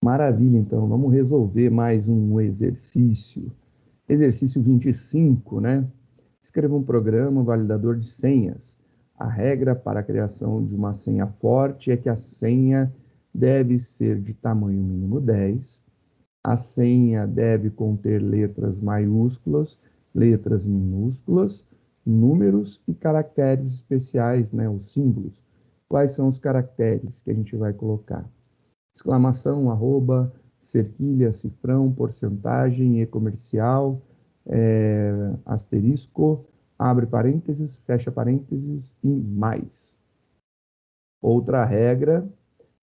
Maravilha, então, vamos resolver mais um exercício. Exercício 25, né? Escreva um programa validador de senhas. A regra para a criação de uma senha forte é que a senha deve ser de tamanho mínimo 10. A senha deve conter letras maiúsculas, letras minúsculas, números e caracteres especiais, né? Os símbolos. Quais são os caracteres que a gente vai colocar? Exclamação, arroba, cerquilha, cifrão, porcentagem, e-comercial, asterisco, abre parênteses, fecha parênteses e mais. Outra regra,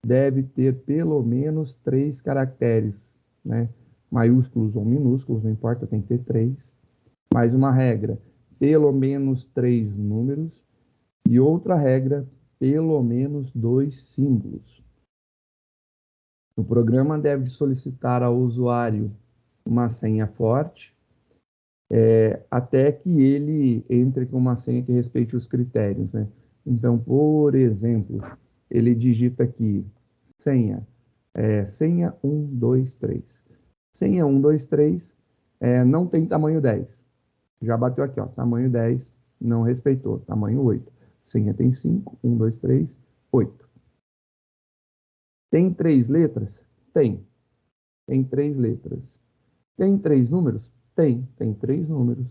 deve ter pelo menos 3 caracteres, né? Maiúsculos ou minúsculos, não importa, tem que ter 3. Mais uma regra, pelo menos 3 números. E outra regra, pelo menos 2 símbolos. O programa deve solicitar ao usuário uma senha forte, até que ele entre com uma senha que respeite os critérios, né? Então, por exemplo, ele digita aqui senha, senha 123. Senha 123 não tem tamanho 10. Já bateu aqui, ó, tamanho 10, não respeitou, tamanho 8. Senha tem 5, 1, 2, 3, 8. Tem 3 letras? Tem. Tem 3 letras. Tem 3 números? Tem 3 números.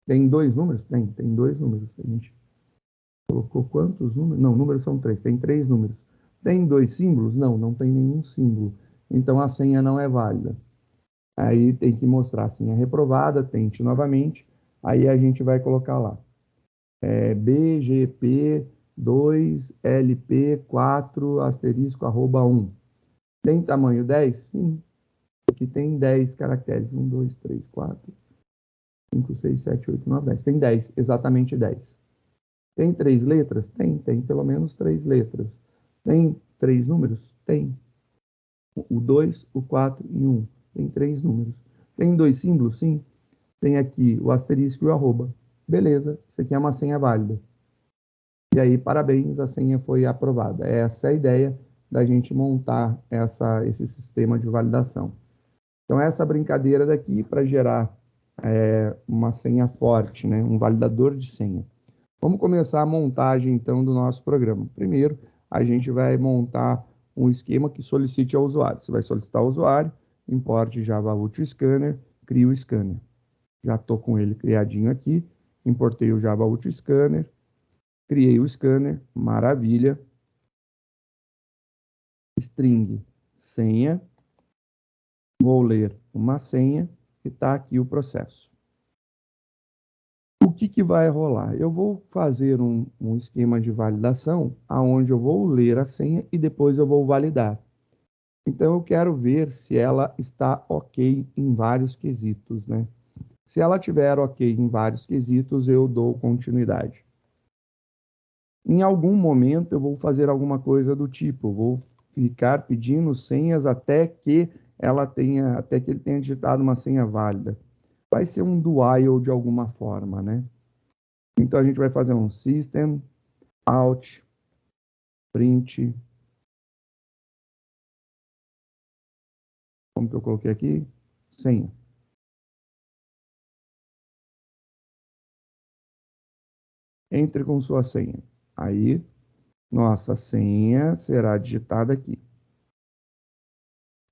Tem 2 números? Tem 2 números. A gente colocou quantos números? Não, números são 3. Tem 3 números. Tem 2 símbolos? Não, não tem nenhum símbolo. Então a senha não é válida. Aí tem que mostrar a senha reprovada, tente novamente. Aí a gente vai colocar lá. BGP2LP4 asterisco arroba 1. Tem tamanho 10? Sim. Aqui tem 10 caracteres. 1, 2, 3, 4, 5, 6, 7, 8, 9, 10. Tem 10, exatamente 10. Tem 3 letras? Tem pelo menos 3 letras. Tem 3 números? Tem. O 2, o 4 e 1. Tem 3 números. Tem 2 símbolos? Sim. Tem aqui o asterisco e o arroba. Beleza, isso aqui é uma senha válida. E aí, parabéns, a senha foi aprovada. Essa é a ideia da gente montar esse sistema de validação. Então, essa brincadeira daqui para gerar uma senha forte, né? Um validador de senha. Vamos começar a montagem, então, do nosso programa. Primeiro, a gente vai montar um esquema que solicite ao usuário. Você vai solicitar ao usuário, importe Java Util Scanner, cria o scanner. Já estou com ele criadinho aqui, importei o Java Util Scanner, criei o scanner, maravilha. String, senha, vou ler uma senha e está aqui o processo. O que vai rolar? Eu vou fazer um esquema de validação onde eu vou ler a senha e depois eu vou validar. Então, eu quero ver se ela está ok em vários quesitos, né? Se ela tiver ok em vários quesitos, eu dou continuidade. Em algum momento, eu vou fazer alguma coisa do tipo, vou ficar pedindo senhas até que ele tenha digitado uma senha válida. Vai ser um do while de alguma forma, né? Então, a gente vai fazer um system out print. Como que eu coloquei aqui? Senha. Entre com sua senha. Aí, nossa senha será digitada aqui.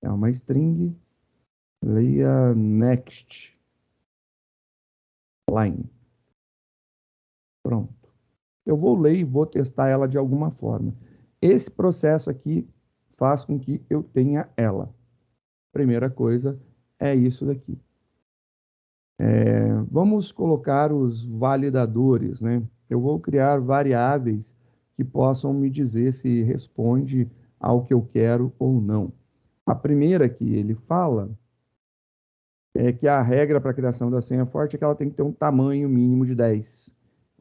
É uma string. Leia next line. Pronto. Eu vou ler e vou testar ela de alguma forma. Esse processo aqui faz com que eu tenha ela. Primeira coisa é isso daqui. Vamos colocar os validadores, né? Eu vou criar variáveis que possam me dizer se responde ao que eu quero ou não. A primeira que ele fala é que a regra para a criação da senha forte é que ela tem que ter um tamanho mínimo de 10.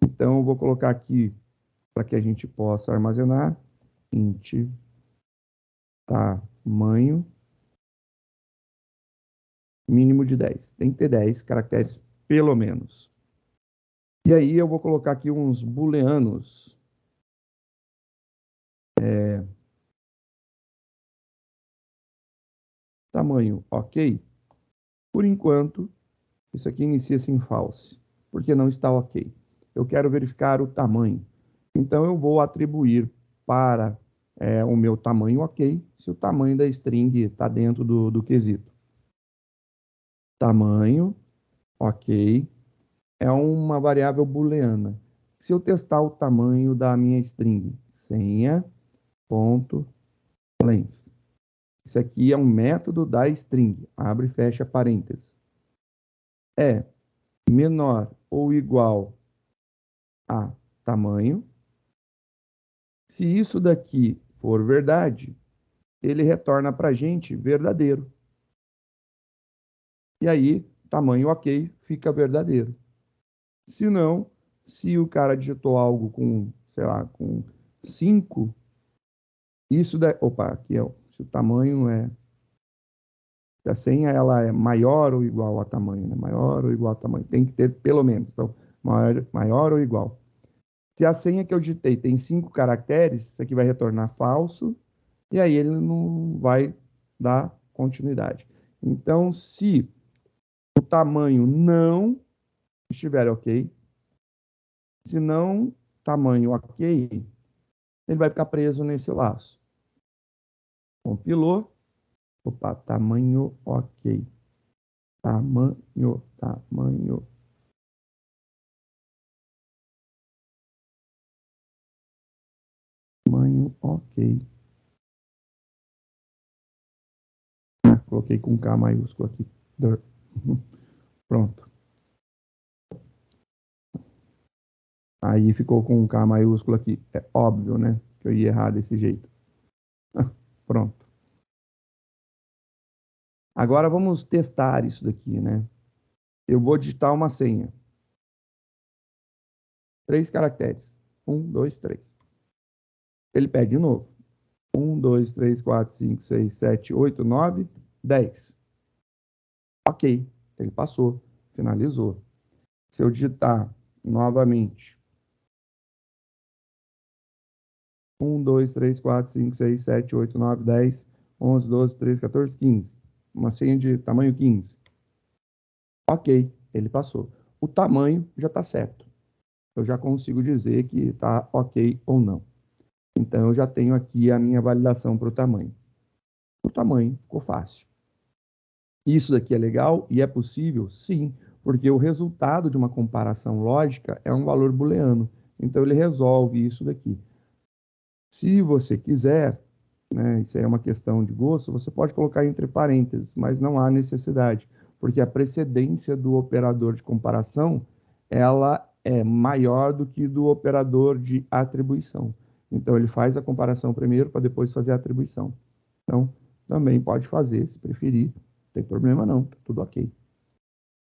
Então, eu vou colocar aqui, para que a gente possa armazenar, int tamanho mínimo de 10. Tem que ter 10 caracteres, pelo menos. E aí eu vou colocar aqui uns booleanos. tamanho ok. Por enquanto, isso aqui inicia-se em false, porque não está ok. Eu quero verificar o tamanho. Então, eu vou atribuir para o meu tamanho ok, se o tamanho da string está dentro do quesito. Tamanho, ok, é uma variável booleana. Se eu testar o tamanho da minha string, senha.length. Isso aqui é um método da string, abre e fecha parênteses. É menor ou igual a tamanho. Se isso daqui for verdade, ele retorna para a gente verdadeiro. E aí, tamanho ok, fica verdadeiro. Se não, se o cara digitou algo com, sei lá, com 5, isso da... Opa, aqui é se o tamanho é... Se a senha ela é maior ou igual a tamanho, né? Maior ou igual a tamanho. Tem que ter pelo menos. Então, maior ou igual. Se a senha que eu digitei tem 5 caracteres, isso aqui vai retornar falso, e aí ele não vai dar continuidade. Então, se o tamanho não estiver ok, se não tamanho ok, ele vai ficar preso nesse laço. Compilou, opa, tamanho ok. Tamanho ok. Coloquei com K maiúsculo aqui. Pronto. Aí ficou com um K maiúsculo aqui. É óbvio, né? Que eu ia errar desse jeito. Pronto. Agora vamos testar isso daqui, né? Eu vou digitar uma senha. 3 caracteres. 1, 2, 3. Ele pede de novo. 1, 2, 3, 4, 5, 6, 7, 8, 9, 10. Ok. Ele passou. Finalizou. Se eu digitar novamente 1, 2, 3, 4, 5, 6, 7, 8, 9, 10, 11, 12, 13, 14, 15. Uma senha de tamanho 15. Ok, ele passou. O tamanho já está certo. Eu já consigo dizer que está ok ou não. Então, eu já tenho aqui a minha validação para o tamanho. O tamanho ficou fácil. Isso daqui é legal e é possível? Sim, porque o resultado de uma comparação lógica é um valor booleano. Então, ele resolve isso daqui. Se você quiser, né, isso aí é uma questão de gosto, você pode colocar entre parênteses, mas não há necessidade, porque a precedência do operador de comparação, ela é maior do que do operador de atribuição. Então, ele faz a comparação primeiro para depois fazer a atribuição. Então, também pode fazer, se preferir, não tem problema não, tá tudo ok.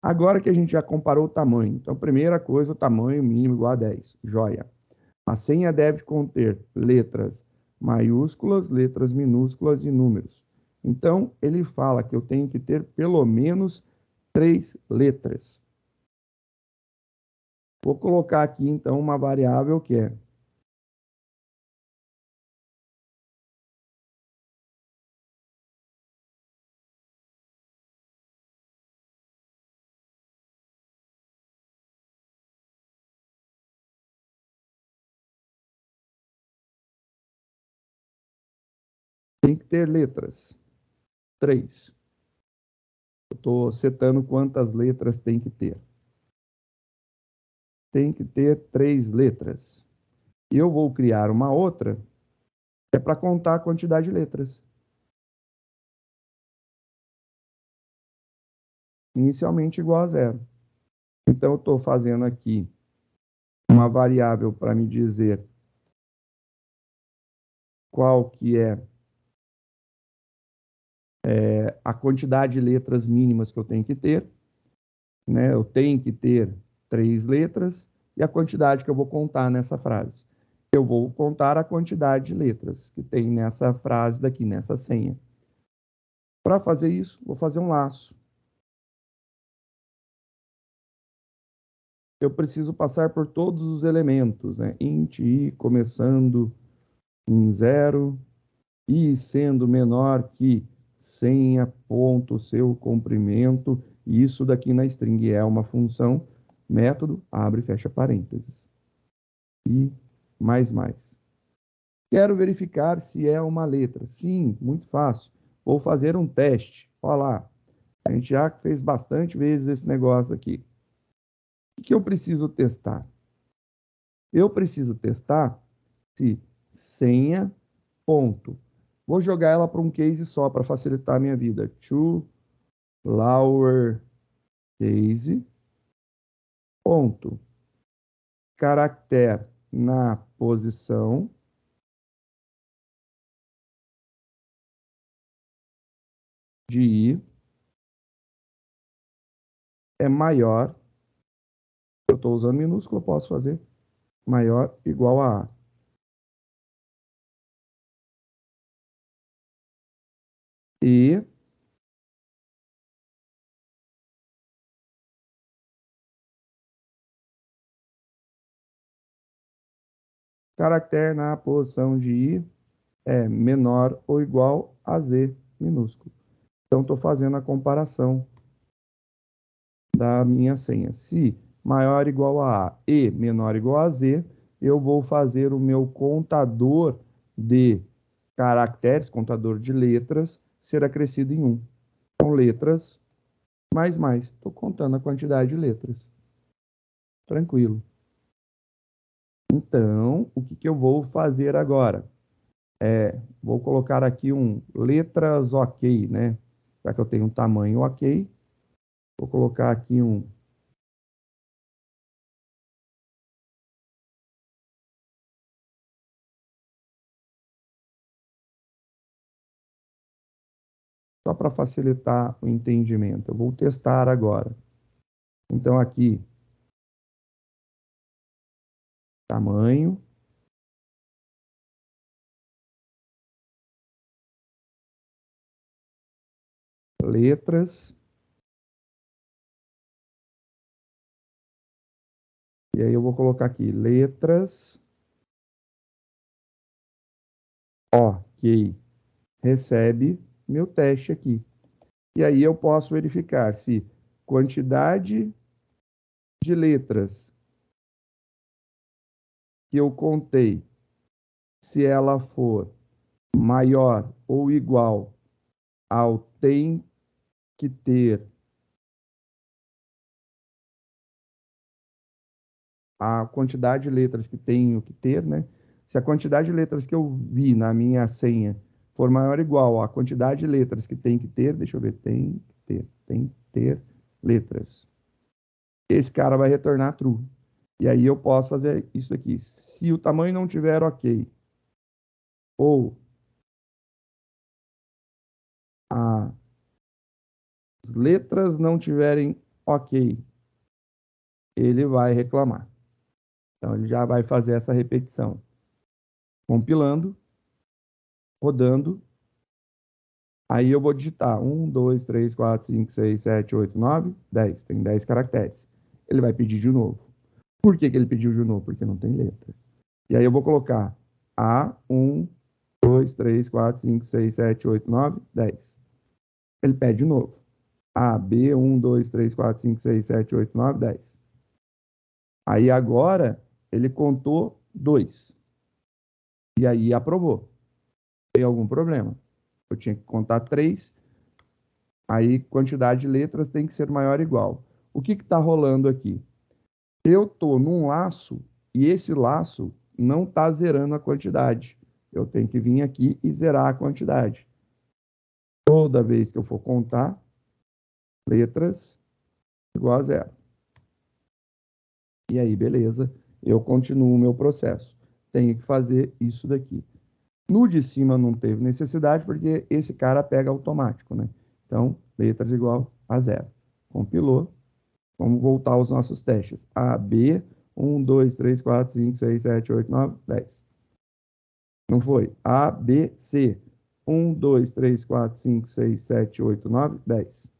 Agora que a gente já comparou o tamanho, então, primeira coisa, o tamanho mínimo igual a 10, joia. A senha deve conter letras maiúsculas, letras minúsculas e números. Então, ele fala que eu tenho que ter pelo menos 3 letras. Vou colocar aqui, então, uma variável que é tem que ter letras. 3. Eu estou setando quantas letras tem que ter. Tem que ter 3 letras. E eu vou criar uma outra, que é para contar a quantidade de letras. Inicialmente igual a 0. Então, eu estou fazendo aqui uma variável para me dizer qual que é a quantidade de letras mínimas que eu tenho que ter, né? Eu tenho que ter 3 letras e a quantidade que eu vou contar nessa frase. Eu vou contar a quantidade de letras que tem nessa frase daqui, nessa senha. Para fazer isso, vou fazer um laço. Eu preciso passar por todos os elementos, né? Int i começando em 0, i sendo menor que senha, ponto, seu comprimento, isso daqui na string é uma função, método, abre e fecha parênteses. E mais. Quero verificar se é uma letra. Sim, muito fácil. Vou fazer um teste. Olha lá, a gente já fez bastante vezes esse negócio aqui. O que eu preciso testar? Eu preciso testar se senha, ponto. Vou jogar ela para um case só para facilitar a minha vida. To lowercase, ponto. Caractere na posição de i é maior. Eu estou usando minúsculo, eu posso fazer maior igual a A. E caractere na posição de i é menor ou igual a z minúsculo. Então, estou fazendo a comparação da minha senha. Se maior ou igual a A e menor ou igual a Z, eu vou fazer o meu contador de caracteres, contador de letras, ser acrescido em 1. Então, letras mais. Estou contando a quantidade de letras. Tranquilo. Então, o que eu vou fazer agora? Vou colocar aqui um letras ok, né? Já que eu tenho um tamanho ok, vou colocar aqui um só para facilitar o entendimento. Eu vou testar agora. Então, aqui, tamanho, letras, e aí eu vou colocar aqui, letras, ok, recebe meu teste aqui. E aí eu posso verificar se quantidade de letras que eu contei, se ela for maior ou igual ao tem que ter a quantidade de letras que tenho que ter, né? Se a quantidade de letras que eu vi na minha senha for maior ou igual à quantidade de letras que tem que ter, deixa eu ver, tem que ter letras. Esse cara vai retornar true. E aí eu posso fazer isso aqui. Se o tamanho não tiver ok, ou as letras não tiverem ok, ele vai reclamar. Então ele já vai fazer essa repetição. Compilando, rodando. Aí eu vou digitar 1, 2, 3, 4, 5, 6, 7, 8, 9, 10. Tem 10 caracteres. Ele vai pedir de novo. Por que ele pediu de novo? Porque não tem letra. E aí eu vou colocar A, 1, 2, 3, 4, 5, 6, 7, 8, 9, 10. Ele pede de novo. A, B, 1, 2, 3, 4, 5, 6, 7, 8, 9, 10. Aí agora ele contou 2. E aí aprovou. Tem algum problema? Eu tinha que contar 3. Aí, quantidade de letras tem que ser maior ou igual. O que está rolando aqui? Eu estou num laço e esse laço não está zerando a quantidade. Eu tenho que vir aqui e zerar a quantidade. Toda vez que eu for contar, letras igual a zero. E aí, beleza, eu continuo o meu processo. Tenho que fazer isso daqui. No de cima não teve necessidade, porque esse cara pega automático, né? Então, letras igual a zero. Compilou. Vamos voltar aos nossos testes. A, B, 1, 2, 3, 4, 5, 6, 7, 8, 9, 10. Não foi. A, B, C. 1, 2, 3, 4, 5, 6, 7, 8, 9, 10.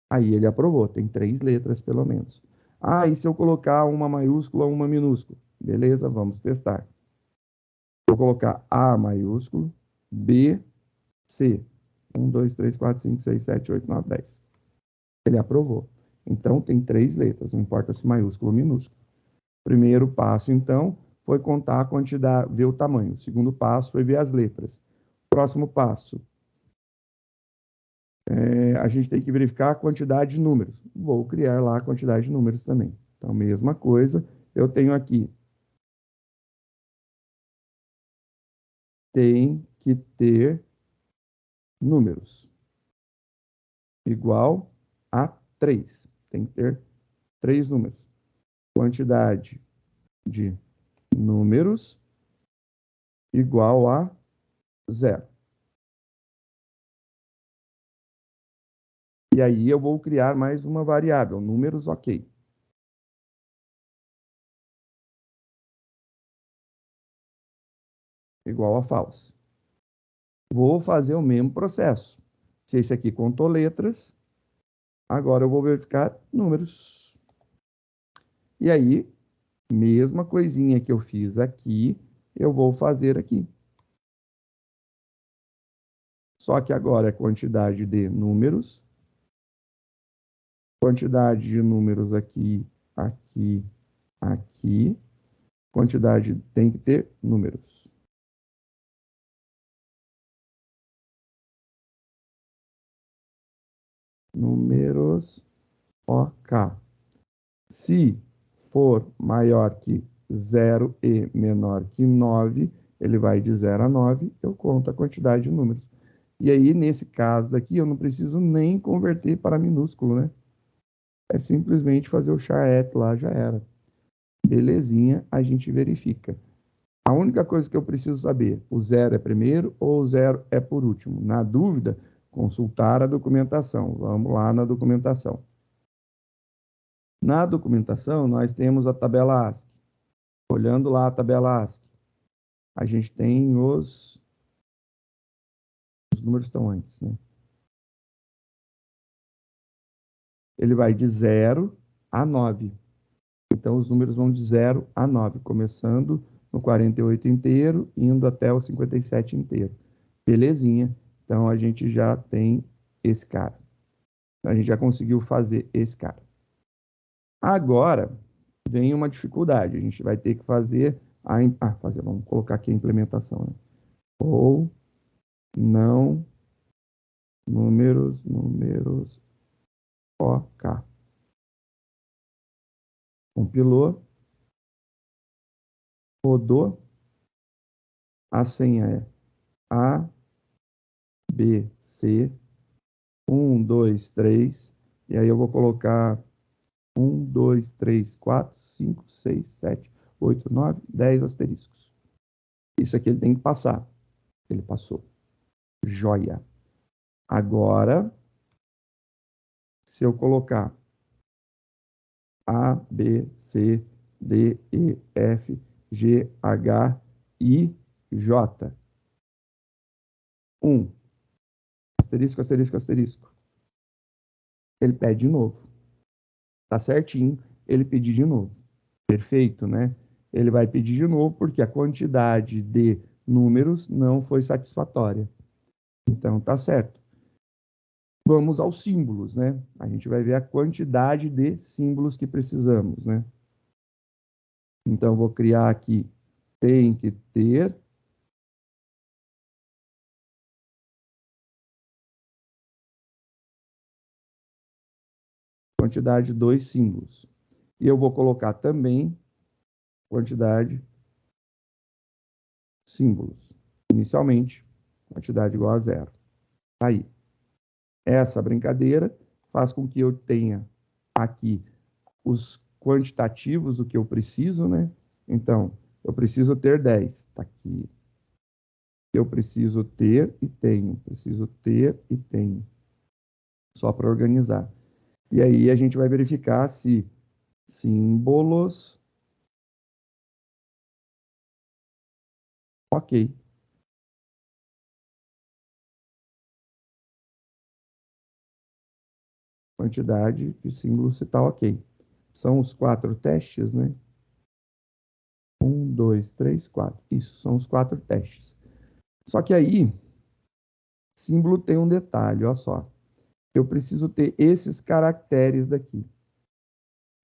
Aí ele aprovou. Tem 3 letras, pelo menos. Ah, e se eu colocar uma maiúscula ou uma minúscula? Beleza, vamos testar. Vou colocar A maiúsculo, B, C. 1, 2, 3, 4, 5, 6, 7, 8, 9, 10. Ele aprovou. Então, tem 3 letras, não importa se maiúsculo ou minúsculo. Primeiro passo, então, foi contar a quantidade, ver o tamanho. O segundo passo foi ver as letras. Próximo passo, a gente tem que verificar a quantidade de números. Vou criar lá a quantidade de números também. Então, mesma coisa, eu tenho aqui. Tem que ter números. Igual a 3. Tem que ter 3 números. Quantidade de números igual a 0. E aí eu vou criar mais uma variável, números ok. Igual a false. Vou fazer o mesmo processo. Se esse aqui contou letras, agora eu vou verificar números. E aí, mesma coisinha que eu fiz aqui, eu vou fazer aqui. Só que agora é quantidade de números. Quantidade de números aqui, aqui, aqui. Quantidade tem que ter números. Números, OK. Se for maior que 0 e menor que 9, ele vai de 0 a 9, eu conto a quantidade de números. E aí, nesse caso daqui, eu não preciso nem converter para minúsculo, né? É simplesmente fazer o char lá, já era. Belezinha, a gente verifica. A única coisa que eu preciso saber, o 0 é primeiro ou o 0 é por último? Na dúvida, consultar a documentação. Vamos lá na documentação. Na documentação, nós temos a tabela ASCII. Olhando lá a tabela ASCII, a gente tem os números estão antes, né? Ele vai de 0 a 9. Então, os números vão de 0 a 9, começando no 48 inteiro, indo até o 57 inteiro. Belezinha. Então, a gente já tem esse cara. A gente já conseguiu fazer esse cara. Agora, vem uma dificuldade. A gente vai ter que fazer vamos colocar aqui a implementação, né? Ou não números OK. Compilou, rodou, a senha é A, B, C, 1, 2, 3, e aí eu vou colocar 1, 2, 3, 4, 5, 6, 7, 8, 9, 10 asteriscos. Isso aqui ele tem que passar. Ele passou. Joia. Agora, se eu colocar A, B, C, D, E, F, G, H, I, J. 1. Asterisco, asterisco, asterisco. Ele pede de novo. Tá certinho, ele pedir de novo. Perfeito, né? Ele vai pedir de novo porque a quantidade de números não foi satisfatória. Então, tá certo. Vamos aos símbolos, né? A gente vai ver a quantidade de símbolos que precisamos, né? Então, vou criar aqui, tem que ter quantidade de 2 símbolos. E eu vou colocar também quantidade símbolos. Inicialmente, quantidade igual a 0. Aí, essa brincadeira faz com que eu tenha aqui os quantitativos do que eu preciso, né? Então, eu preciso ter 10, está aqui. Eu preciso ter e tenho, preciso ter e tenho. Só para organizar. E aí a gente vai verificar se símbolos, ok. Quantidade de símbolos está ok. São os 4 testes, né? 1, 2, 3, 4. Isso, são os 4 testes. Só que aí, Símbolo tem um detalhe, olha só. Eu preciso ter esses caracteres daqui.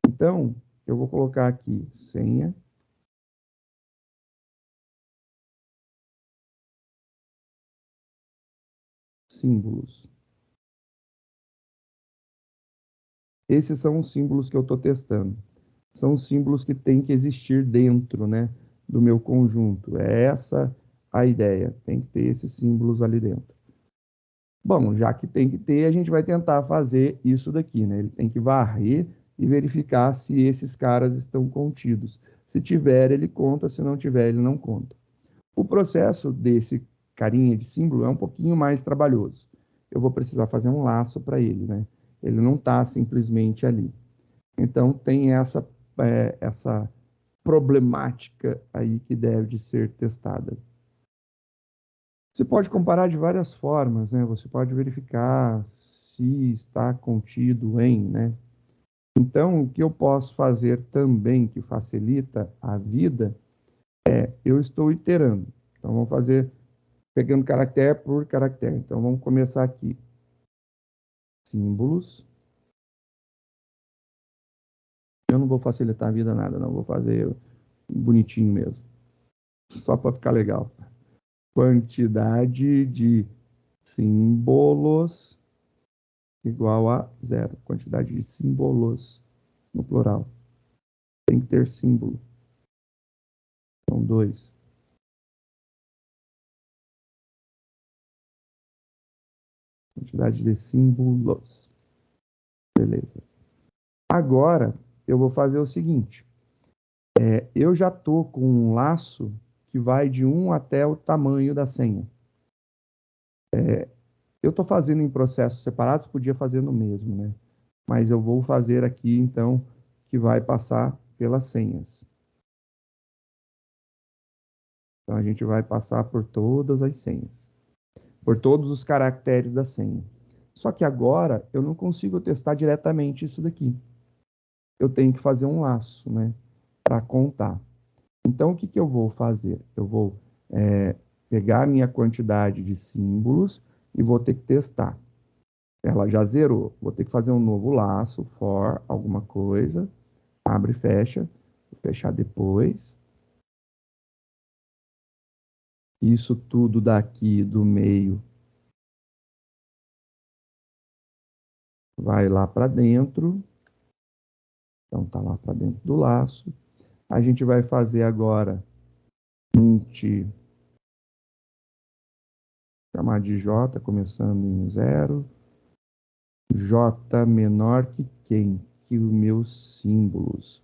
Então, eu vou colocar aqui senha. Símbolos. Esses são os símbolos que eu estou testando. São os símbolos que têm que existir dentro, né, do meu conjunto. É essa a ideia. Tem que ter esses símbolos ali dentro. Bom, já que tem que ter, a gente vai tentar fazer isso daqui, né? Ele tem que varrer e verificar se esses caras estão contidos. Se tiver, ele conta. Se não tiver, ele não conta. O processo desse carinha de símbolo é um pouquinho mais trabalhoso. Eu vou precisar fazer um laço para ele, né? Ele não está simplesmente ali. Então, tem essa problemática aí que deve ser testada. Você pode comparar de várias formas, né? Você pode verificar se está contido em, né? Então, o que eu posso fazer também que facilita a vida eu estou iterando. Então, vamos fazer pegando caractere por caractere. Então, vamos começar aqui. Símbolos. Eu não vou facilitar a vida nada, não. Vou fazer bonitinho mesmo. Só para ficar legal. Quantidade de símbolos igual a zero. Quantidade de símbolos no plural. Tem que ter símbolo. Então, 2. Quantidade de símbolos. Beleza. Agora, eu vou fazer o seguinte. Eu já estou com um laço que vai de 1 até o tamanho da senha. Eu estou fazendo em processos separados, podia fazer no mesmo, né? Mas eu vou fazer aqui, então, que vai passar pelas senhas. Então, a gente vai passar por todas as senhas. Por todos os caracteres da senha. Só que agora, eu não consigo testar diretamente isso daqui. Eu tenho que fazer um laço, né? Para contar. Então, o que eu vou fazer? Eu vou pegar a minha quantidade de símbolos e vou ter que testar. Ela já zerou. Vou ter que fazer um novo laço, for, alguma coisa. Abre e fecha. Vou fechar depois. Isso tudo daqui do meio vai lá para dentro. Então, tá lá para dentro do laço. A gente vai fazer agora int, chamar de J, começando em 0. J menor que quem? Que os meus símbolos.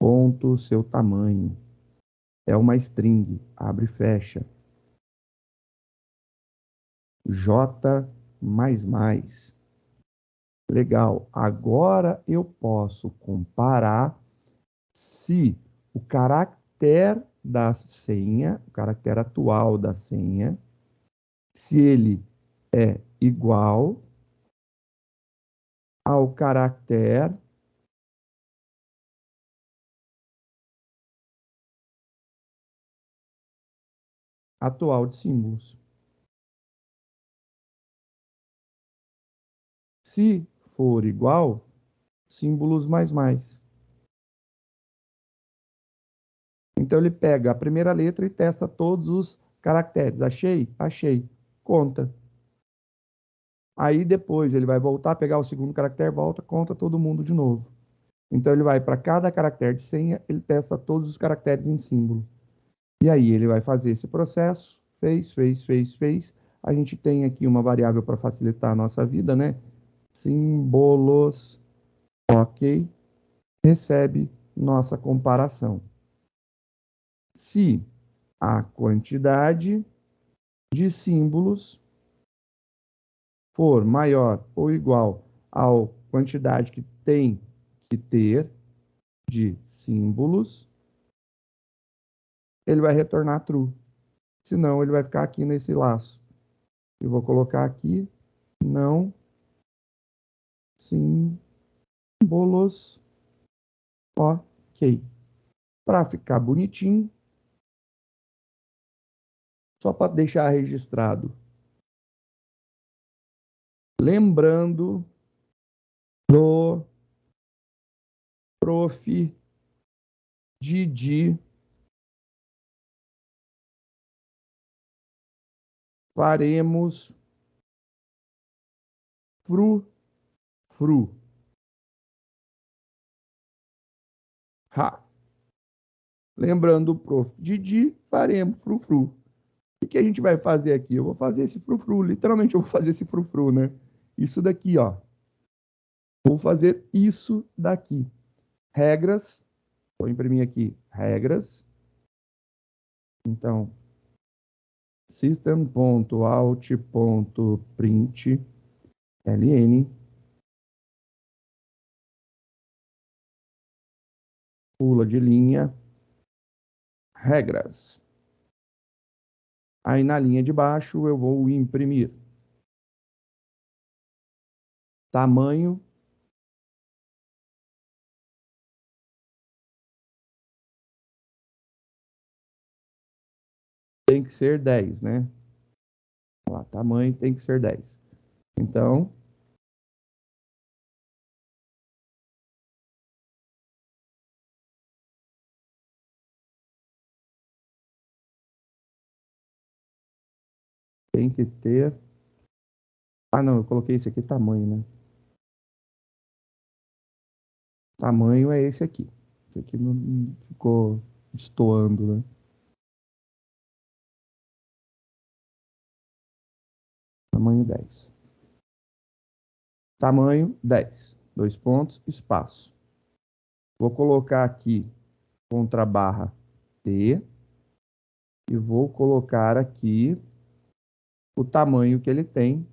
Ponto, seu tamanho. É uma string, abre e fecha. J mais mais. Legal. Agora eu posso comparar se o caractere da senha, o caractere atual da senha, se ele é igual ao caractere atual de símbolos. Se for igual, símbolos mais mais. Então ele pega a primeira letra e testa todos os caracteres. Achei? Achei. Conta. Aí depois ele vai voltar, pegar o segundo caractere, volta, conta todo mundo de novo. Então ele vai para cada caractere de senha, ele testa todos os caracteres em símbolo. E aí ele vai fazer esse processo, fez. A gente tem aqui uma variável para facilitar a nossa vida, né? Símbolos, ok, recebe nossa comparação. Se a quantidade de símbolos for maior ou igual à quantidade que tem que ter de símbolos, ele vai retornar true. Senão, ele vai ficar aqui nesse laço. Eu vou colocar aqui, não símbolos, ok. Para ficar bonitinho, só para deixar registrado lembrando do Prof. Didi, faremos frufru. Ha. Lembrando o Prof. Didi, faremos frufru. O que a gente vai fazer aqui? Eu vou fazer esse frufru, literalmente eu vou fazer esse frufru, né? Isso daqui, ó. Vou fazer isso daqui. Regras, vou imprimir aqui, regras. Então, system.out.println, pula de linha, regras. Aí na linha de baixo eu vou imprimir tamanho, tem que ser 10, né? Olha lá, tamanho tem que ser 10. Então, tem que ter... Ah, não, eu coloquei esse aqui, tamanho, né? Tamanho é esse aqui. Esse aqui não ficou destoando, né? Tamanho 10. Tamanho 10. Dois pontos, espaço. Vou colocar aqui contra barra T e vou colocar aqui o tamanho que ele tem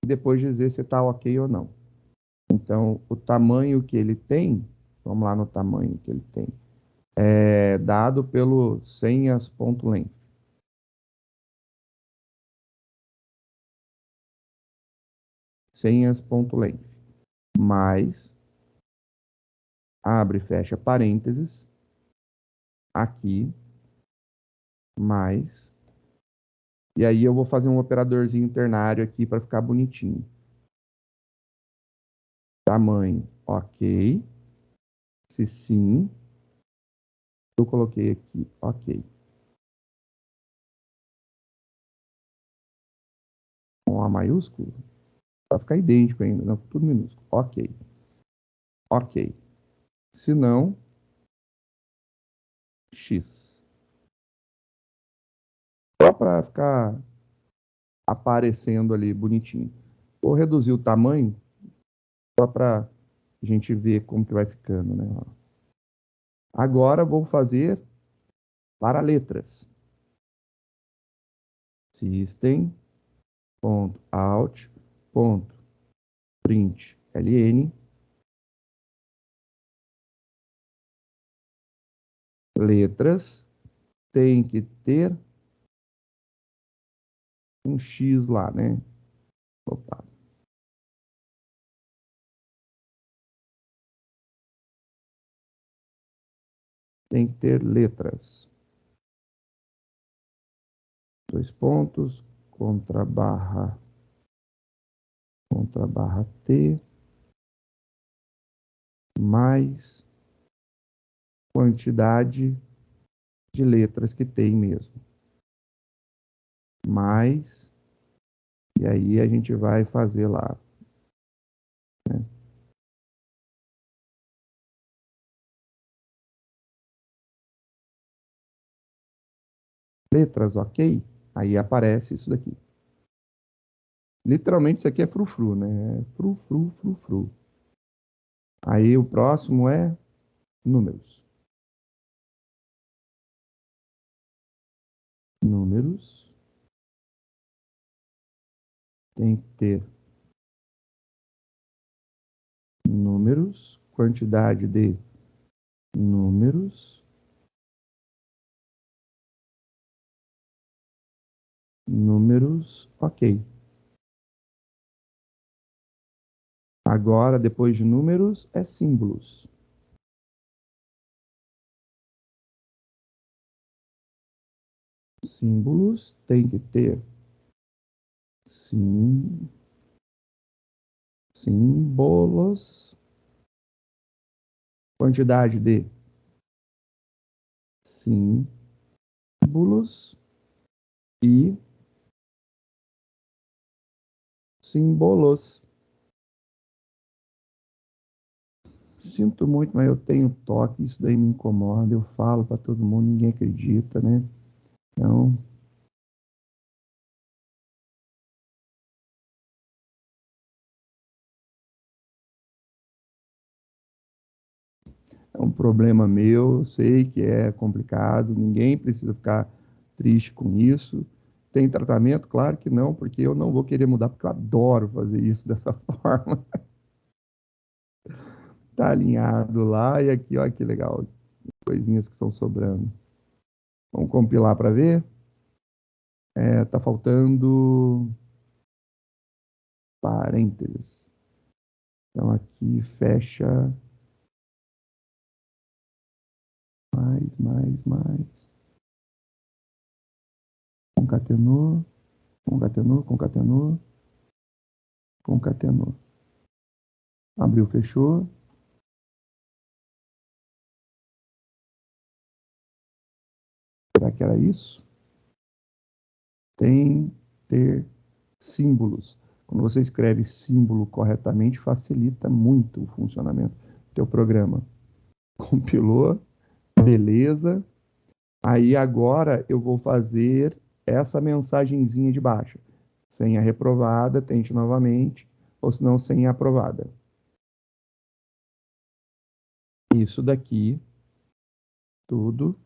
e depois dizer se está ok ou não. Então, o tamanho que ele tem, vamos lá no tamanho que ele tem, é dado pelo senhas.length. Senhas.length. Mais, abre e fecha parênteses, aqui, mais, e aí eu vou fazer um operadorzinho ternário aqui para ficar bonitinho. Tamanho, ok. Se sim, eu coloquei aqui, ok. Com A maiúsculo, vai ficar idêntico ainda, não, tudo minúsculo. Ok. Ok. Se não, X. Só para ficar aparecendo ali bonitinho. Vou reduzir o tamanho, só para a gente ver como que vai ficando, né? Agora vou fazer para letras. System.out.println letras tem que ter um X lá, né? Opa. Tem que ter letras. Dois pontos, contra barra T, mais quantidade de letras que tem mesmo. Mais, e aí a gente vai fazer lá, né? Letras, ok? Aí aparece isso daqui. Literalmente isso aqui é frufru, né? Frufru, frufru. Aí o próximo é números. Números. Tem que ter números, quantidade de números, números, ok. Agora, depois de números, é símbolos. Símbolos tem que ter símbolos, quantidade de símbolos e símbolos. Sinto muito, mas eu tenho toque, isso daí me incomoda, eu falo para todo mundo, ninguém acredita, né? Então, é um problema meu, eu sei que é complicado, ninguém precisa ficar triste com isso. Tem tratamento? Claro que não, porque eu não vou querer mudar, porque eu adoro fazer isso dessa forma. Tá alinhado lá e aqui, olha que legal, coisinhas que estão sobrando. Vamos compilar para ver? Tá faltando parênteses. Então aqui fecha mais. Concatenou, concatenou. Abriu, fechou. Será que era isso? Tem, ter, símbolos. Quando você escreve símbolo corretamente, facilita muito o funcionamento do teu programa. Compilou, beleza. Aí agora eu vou fazer essa mensagenzinha de baixo. Senha reprovada, tente novamente, ou se não, senha aprovada. Isso daqui, tudo,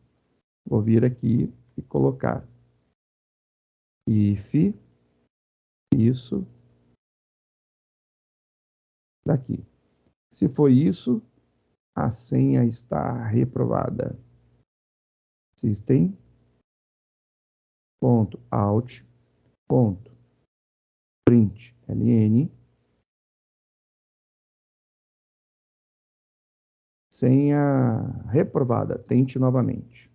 vou vir aqui e colocar if, isso, daqui. Se foi isso, a senha está reprovada. System, ponto, out, ponto, print, ln, senha reprovada. Tente novamente.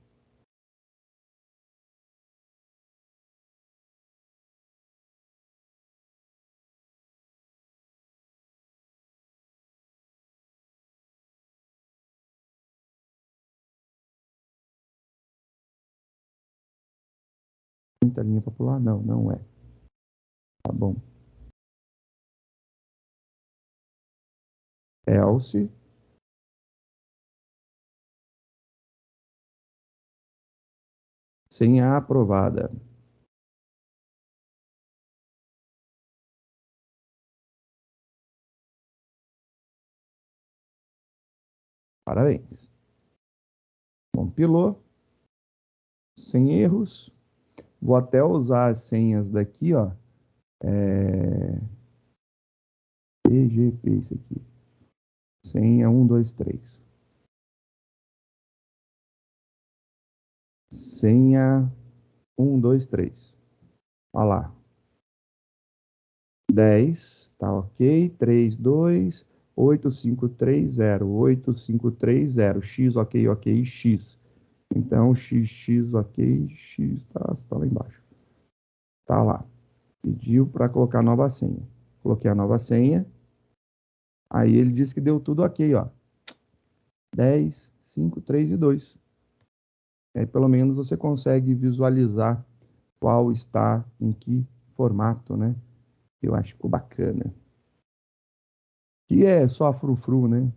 Muita linha para pular? Não, não é. Tá bom. Else, senha aprovada. Parabéns. Compilou, sem erros. Vou até usar as senhas daqui, ó. PGP, isso aqui. Senha 1, 2, 3. Senha 1, 2, 3. Olha lá. 10, tá ok. 3, 2, 8, 5, 3, 0. 8, 5, 3, 0. X, ok, ok, X. Então, XX, ok, X tá lá embaixo. Tá lá. Pediu para colocar nova senha. Coloquei a nova senha. Aí ele disse que deu tudo ok, ó. 10, 5, 3 e 2. Aí pelo menos você consegue visualizar qual está em que formato, né? Eu acho que ficou bacana. Que é só frufru, né?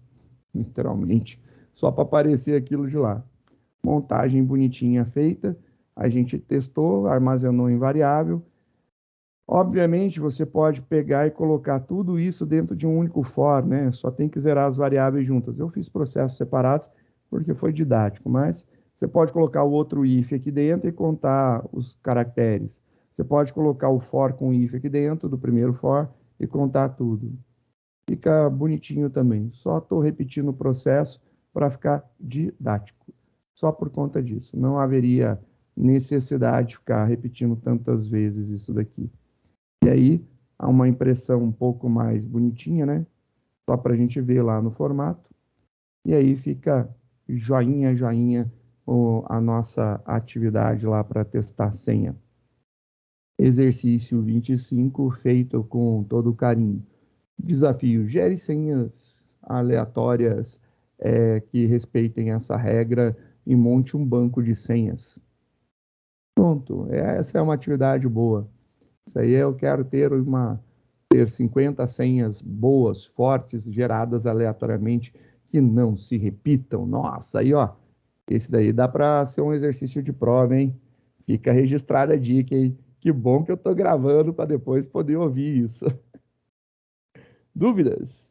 Literalmente. Só para aparecer aquilo de lá. Montagem bonitinha feita. A gente testou, armazenou em variável. Obviamente, você pode pegar e colocar tudo isso dentro de um único for, né? Só tem que zerar as variáveis juntas. Eu fiz processos separados porque foi didático, mas você pode colocar o outro if aqui dentro e contar os caracteres. Você pode colocar o for com if aqui dentro do primeiro for e contar tudo. Fica bonitinho também. Só estou repetindo o processo para ficar didático. Só por conta disso. Não haveria necessidade de ficar repetindo tantas vezes isso daqui. E aí, há uma impressão um pouco mais bonitinha, né? Só para a gente ver lá no formato. E aí fica joinha, joinha a nossa atividade lá para testar a senha. Exercício 25, feito com todo carinho. Desafio: gere senhas aleatórias que respeitem essa regra e monte um banco de senhas. Pronto, essa é uma atividade boa. Isso aí eu quero ter 50 senhas boas, fortes, geradas aleatoriamente, que não se repitam. Nossa, aí ó, esse daí dá para ser um exercício de prova, hein? Fica registrada a dica, hein? Que bom que eu estou gravando para depois poder ouvir isso. Dúvidas?